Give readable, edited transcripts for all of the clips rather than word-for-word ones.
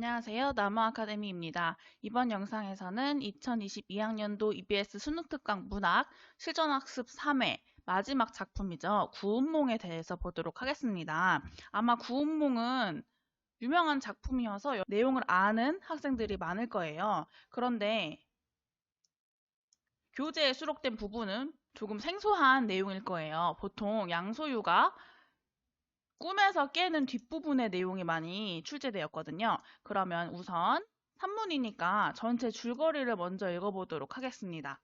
안녕하세요. 나무아카데미입니다. 이번 영상에서는 2022학년도 EBS 수능특강 문학 실전학습 3회 마지막 작품이죠. 구운몽에 대해서 보도록 하겠습니다. 아마 구운몽은 유명한 작품이어서 내용을 아는 학생들이 많을 거예요. 그런데 교재에 수록된 부분은 조금 생소한 내용일 거예요. 보통 양소유가 꿈에서 깨는 뒷부분의 내용이 많이 출제되었거든요. 그러면 우선 산문이니까 전체 줄거리를 먼저 읽어보도록 하겠습니다.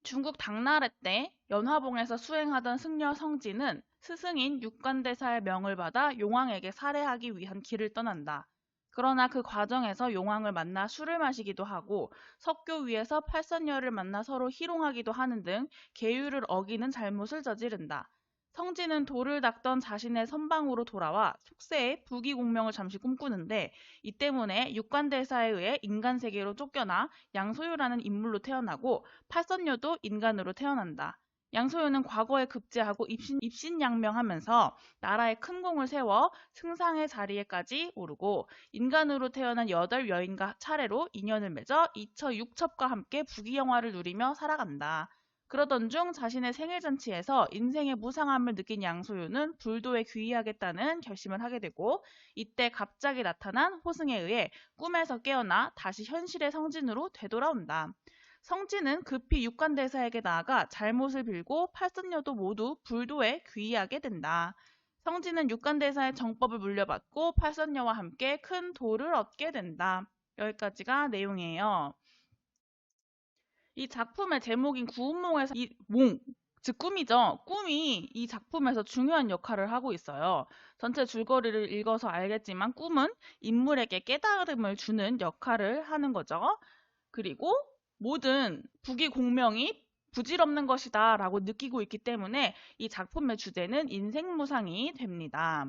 중국 당나라 때 연화봉에서 수행하던 승려 성진은 스승인 육관대사의 명을 받아 용왕에게 살해하기 위한 길을 떠난다. 그러나 그 과정에서 용왕을 만나 술을 마시기도 하고 석교 위에서 팔선녀를 만나 서로 희롱하기도 하는 등 계율을 어기는 잘못을 저지른다. 성진은 돌을 닦던 자신의 선방으로 돌아와 속세의 부귀공명을 잠시 꿈꾸는데 이 때문에 육관대사에 의해 인간 세계로 쫓겨나 양소유라는 인물로 태어나고 팔선녀도 인간으로 태어난다. 양소유는 과거에 급제하고 입신양명하면서 나라에 큰 공을 세워 승상의 자리에까지 오르고 인간으로 태어난 8여인과 차례로 인연을 맺어 이처 육첩과 함께 부귀영화를 누리며 살아간다. 그러던 중 자신의 생일잔치에서 인생의 무상함을 느낀 양소유는 불도에 귀의하겠다는 결심을 하게 되고 이때 갑자기 나타난 호승에 의해 꿈에서 깨어나 다시 현실의 성진으로 되돌아온다. 성진은 급히 육관대사에게 나아가 잘못을 빌고 팔선녀도 모두 불도에 귀의하게 된다. 성진은 육관대사의 정법을 물려받고 팔선녀와 함께 큰 도를 얻게 된다. 여기까지가 내용이에요. 이 작품의 제목인 구운몽에서 이 몽, 즉 꿈이죠. 꿈이 이 작품에서 중요한 역할을 하고 있어요. 전체 줄거리를 읽어서 알겠지만 꿈은 인물에게 깨달음을 주는 역할을 하는 거죠. 그리고 모든 부귀공명이 부질없는 것이다 라고 느끼고 있기 때문에 이 작품의 주제는 인생무상이 됩니다.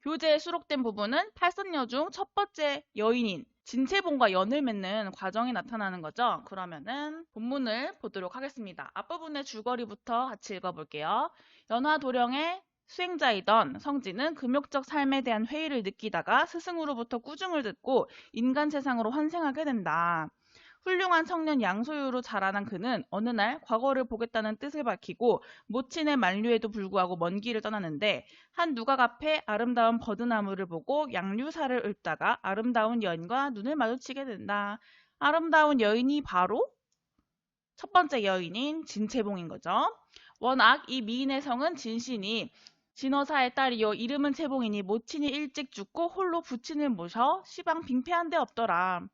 교재에 수록된 부분은 팔선녀 중 첫 번째 여인인 진채봉과 연을 맺는 과정이 나타나는 거죠. 그러면은 본문을 보도록 하겠습니다. 앞부분의 줄거리부터 같이 읽어볼게요. 연화도령의 수행자이던 성진은 금욕적 삶에 대한 회의를 느끼다가 스승으로부터 꾸중을 듣고 인간 세상으로 환생하게 된다. 훌륭한 청년 양소유로 자라난 그는 어느 날 과거를 보겠다는 뜻을 밝히고 모친의 만류에도 불구하고 먼 길을 떠나는데 한 누각 앞에 아름다운 버드나무를 보고 양류사를 읊다가 아름다운 여인과 눈을 마주치게 된다. 아름다운 여인이 바로 첫 번째 여인인 진채봉인 거죠. 워낙 이 미인의 성은 진신이 진어사의 딸이요 이름은 채봉이니 모친이 일찍 죽고 홀로 부친을 모셔 시방 빙패한 데 없더라.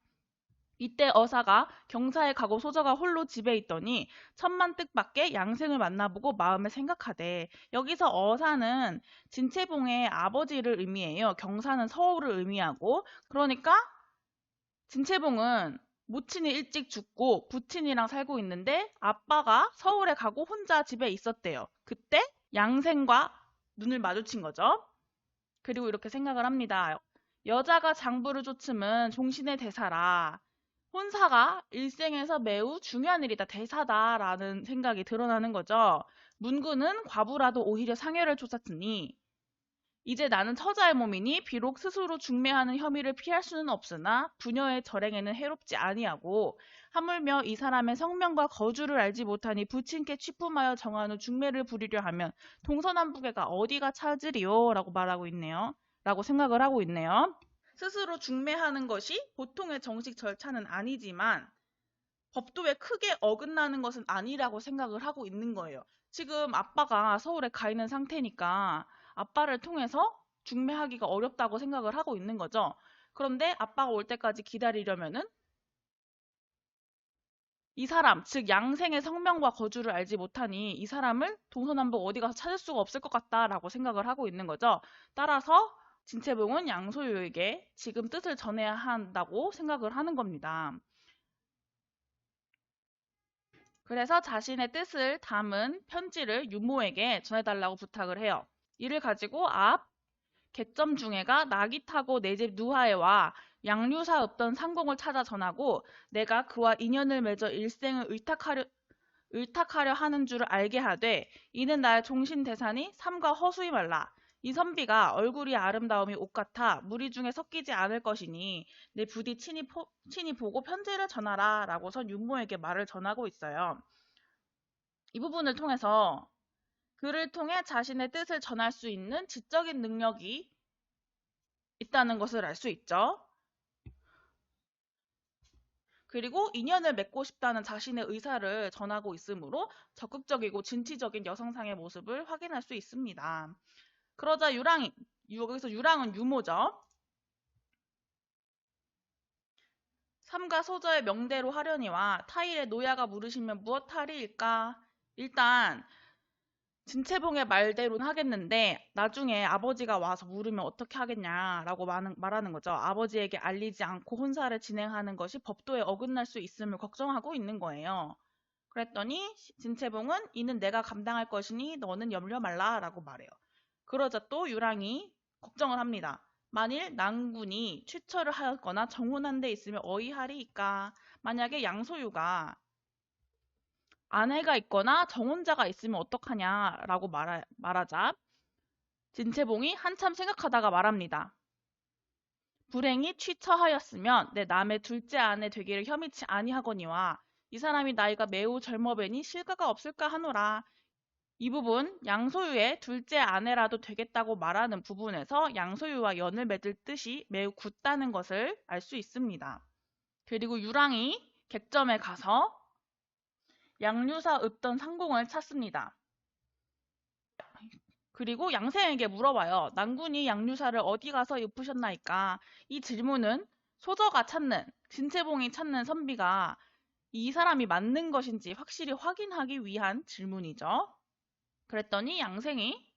이때 어사가 경사에 가고 소저가 홀로 집에 있더니 천만 뜻밖의 양생을 만나보고 마음에 생각하되 여기서 어사는 진채봉의 아버지를 의미해요. 경사는 서울을 의미하고 그러니까 진채봉은 모친이 일찍 죽고 부친이랑 살고 있는데 아빠가 서울에 가고 혼자 집에 있었대요. 그때 양생과 눈을 마주친 거죠. 그리고 이렇게 생각을 합니다. 여자가 장부를 쫓으면 종신의 대사라. 혼사가 일생에서 매우 중요한 일이다, 대사다라는 생각이 드러나는 거죠. 문구는 과부라도 오히려 상여를 쫓았으니 이제 나는 처자의 몸이니 비록 스스로 중매하는 혐의를 피할 수는 없으나 부녀의 절행에는 해롭지 아니하고 하물며 이 사람의 성명과 거주를 알지 못하니 부친께 취품하여 정한 후 중매를 부리려 하면 동서남북에가 어디가 찾으리요? 라고 말하고 있네요. 라고 생각을 하고 있네요. 스스로 중매하는 것이 보통의 정식 절차는 아니지만 법도에 크게 어긋나는 것은 아니라고 생각을 하고 있는 거예요. 지금 아빠가 서울에 가 있는 상태니까 아빠를 통해서 중매하기가 어렵다고 생각을 하고 있는 거죠. 그런데 아빠가 올 때까지 기다리려면은 이 사람, 즉 양생의 성명과 거주를 알지 못하니 이 사람을 동서남북 어디 가서 찾을 수가 없을 것 같다라고 생각을 하고 있는 거죠. 따라서 진채봉은 양소유에게 지금 뜻을 전해야 한다고 생각을 하는 겁니다. 그래서 자신의 뜻을 담은 편지를 유모에게 전해달라고 부탁을 해요. 이를 가지고 앞 개점 중에가 낙이 타고 내 집 누하에 와 양류사 없던 상공을 찾아 전하고 내가 그와 인연을 맺어 일생을 의탁하려 하는 줄을 알게 하되 이는 나의 종신대사니 삼가 허수이 말라. 이 선비가 얼굴이 아름다움이 옷 같아 무리 중에 섞이지 않을 것이니 내 부디 친히 보고 편지를 전하라 라고선 윤모에게 말을 전하고 있어요. 이 부분을 통해서 글을 통해 자신의 뜻을 전할 수 있는 지적인 능력이 있다는 것을 알 수 있죠. 그리고 인연을 맺고 싶다는 자신의 의사를 전하고 있으므로 적극적이고 진취적인 여성상의 모습을 확인할 수 있습니다. 그러자 여기서 유랑은 유모죠. 삼가 소저의 명대로 하려니와 타일의 노야가 물으시면 무엇하리일까? 일단 진채봉의 말대로는 하겠는데 나중에 아버지가 와서 물으면 어떻게 하겠냐라고 말하는 거죠. 아버지에게 알리지 않고 혼사를 진행하는 것이 법도에 어긋날 수 있음을 걱정하고 있는 거예요. 그랬더니 진채봉은 이는 내가 감당할 것이니 너는 염려 말라라고 말해요. 그러자 또 유랑이 걱정을 합니다. 만일 낭군이 취처를 하였거나 정혼한 데 있으면 어이하리이까. 만약에 양소유가 아내가 있거나 정혼자가 있으면 어떡하냐라고 말하자 진채봉이 한참 생각하다가 말합니다. 불행히 취처하였으면 내 남의 둘째 아내 되기를 혐의치 아니하거니와 이 사람이 나이가 매우 젊어뵈니 실가가 없을까 하노라. 이 부분 양소유의 둘째 아내라도 되겠다고 말하는 부분에서 양소유와 연을 맺을 뜻이 매우 굳다는 것을 알 수 있습니다. 그리고 유랑이 객점에 가서 양류사 읍던 상공을 찾습니다. 그리고 양생에게 물어봐요. 낭군이 양류사를 어디 가서 읊으셨나이까? 이 질문은 소저가 찾는, 진채봉이 찾는 선비가 이 사람이 맞는 것인지 확실히 확인하기 위한 질문이죠. 그랬더니 양생이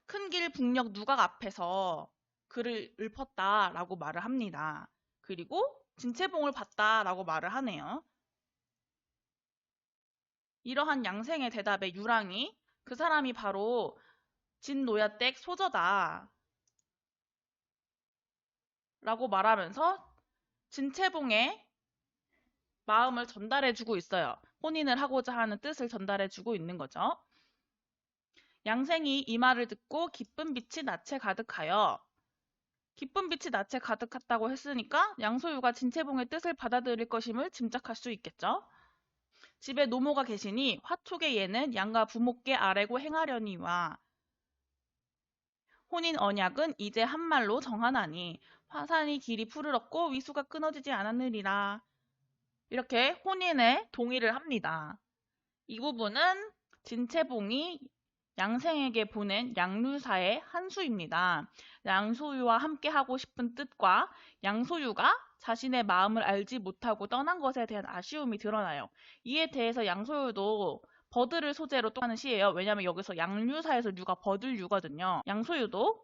큰 길 북녘 누각 앞에서 그를 읊었다라고 말을 합니다. 그리고 진채봉을 봤다라고 말을 하네요. 이러한 양생의 대답에 유랑이 그 사람이 바로 진노야댁 소저다 라고 말하면서 진채봉의 마음을 전달해주고 있어요. 혼인을 하고자 하는 뜻을 전달해주고 있는 거죠. 양생이 이 말을 듣고 기쁜 빛이 낯에 가득하여 기쁜 빛이 낯에 가득했다고 했으니까 양소유가 진채봉의 뜻을 받아들일 것임을 짐작할 수 있겠죠. 집에 노모가 계시니 화촉의 예는 양가 부모께 아래고 행하려니와 혼인 언약은 이제 한말로 정하나니 화산이 길이 푸르렀고 위수가 끊어지지 않았느니라. 이렇게 혼인에 동의를 합니다. 이 부분은 진채봉이 양생에게 보낸 양류사의 한수입니다. 양소유와 함께 하고 싶은 뜻과 양소유가 자신의 마음을 알지 못하고 떠난 것에 대한 아쉬움이 드러나요. 이에 대해서 양소유도 버들을 소재로 또 하는 시예요. 왜냐하면 여기서 양류사에서 유가 버들 유거든요. 양소유도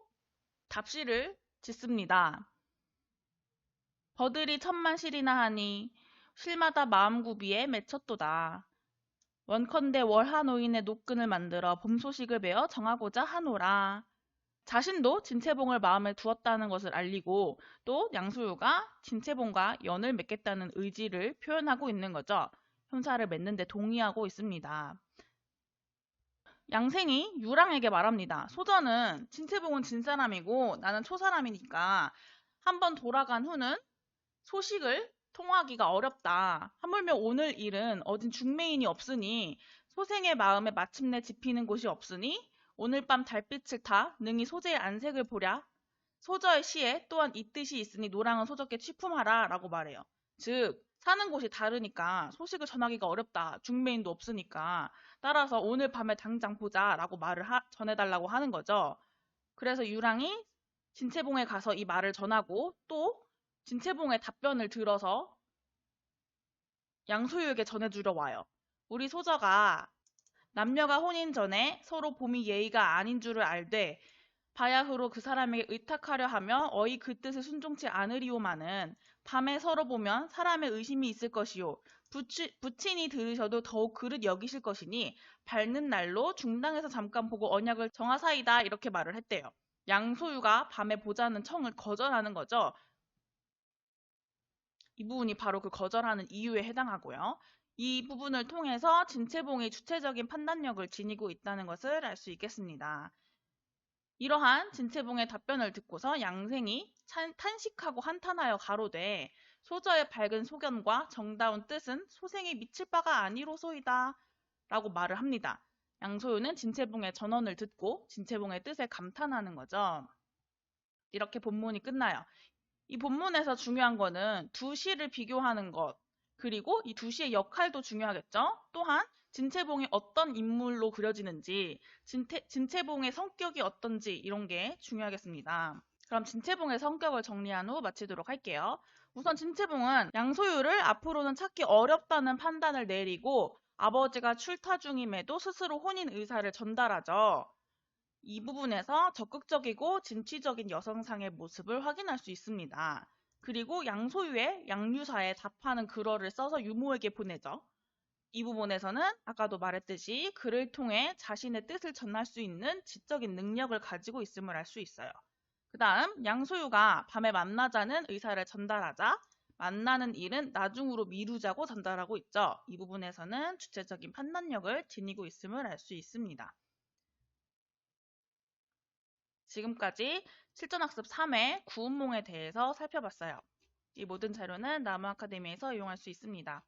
답시를 짓습니다. 버들이 천만 실이나 하니 실마다 마음구비에 맺혔도다. 원컨대 월하노인의 노끈을 만들어 봄 소식을 베어 정하고자 하노라. 자신도 진채봉을 마음에 두었다는 것을 알리고 또 양소유가 진채봉과 연을 맺겠다는 의지를 표현하고 있는 거죠. 형사를 맺는 데 동의하고 있습니다. 양생이 유랑에게 말합니다. 소저는 진채봉은 진사람이고 나는 초사람이니까 한번 돌아간 후는 소식을 통하기가 어렵다. 하물며 오늘 일은 어딘 중매인이 없으니 소생의 마음에 마침내 집히는 곳이 없으니 오늘 밤 달빛을 타 능히 소재의 안색을 보랴. 소저의 시에 또한 이 뜻이 있으니 노랑은 소저께 취품하라 라고 말해요. 즉 사는 곳이 다르니까 소식을 전하기가 어렵다. 중매인도 없으니까. 따라서 오늘 밤에 당장 보자 라고 말을 전해달라고 하는 거죠. 그래서 유랑이 진채봉에 가서 이 말을 전하고 또 진채봉의 답변을 들어서 양소유에게 전해주려 와요. 우리 소저가 남녀가 혼인 전에 서로 봄이 예의가 아닌 줄을 알되 바야흐로 그 사람에게 의탁하려 하며 어이 그 뜻을 순종치 않으리오마는 밤에 서로 보면 사람의 의심이 있을 것이요. 부친이 들으셔도 더욱 그릇 여기실 것이니 밝는 날로 중당에서 잠깐 보고 언약을 정하사이다 이렇게 말을 했대요. 양소유가 밤에 보자는 청을 거절하는 거죠. 이 부분이 바로 그 거절하는 이유에 해당하고요. 이 부분을 통해서 진채봉이 주체적인 판단력을 지니고 있다는 것을 알 수 있겠습니다. 이러한 진채봉의 답변을 듣고서 양생이 탄식하고 한탄하여 가로되 소저의 밝은 소견과 정다운 뜻은 소생이 미칠 바가 아니로소이다 라고 말을 합니다. 양소유는 진채봉의 전언을 듣고 진채봉의 뜻에 감탄하는 거죠. 이렇게 본문이 끝나요. 이 본문에서 중요한 거는 두 시를 비교하는 것, 그리고 이 두 시의 역할도 중요하겠죠. 또한 진채봉이 어떤 인물로 그려지는지, 진채봉의 성격이 어떤지 이런 게 중요하겠습니다. 그럼 진채봉의 성격을 정리한 후 마치도록 할게요. 우선 진채봉은 양소유를 앞으로는 찾기 어렵다는 판단을 내리고 아버지가 출타 중임에도 스스로 혼인 의사를 전달하죠. 이 부분에서 적극적이고 진취적인 여성상의 모습을 확인할 수 있습니다. 그리고 양소유의 양류사에 답하는 글어를 써서 유모에게 보내죠. 이 부분에서는 아까도 말했듯이 글을 통해 자신의 뜻을 전할 수 있는 지적인 능력을 가지고 있음을 알 수 있어요. 그 다음 양소유가 밤에 만나자는 의사를 전달하자 만나는 일은 나중으로 미루자고 전달하고 있죠. 이 부분에서는 주체적인 판단력을 지니고 있음을 알 수 있습니다. 지금까지 실전학습 3회 구운몽에 대해서 살펴봤어요. 이 모든 자료는 나무 아카데미에서 이용할 수 있습니다.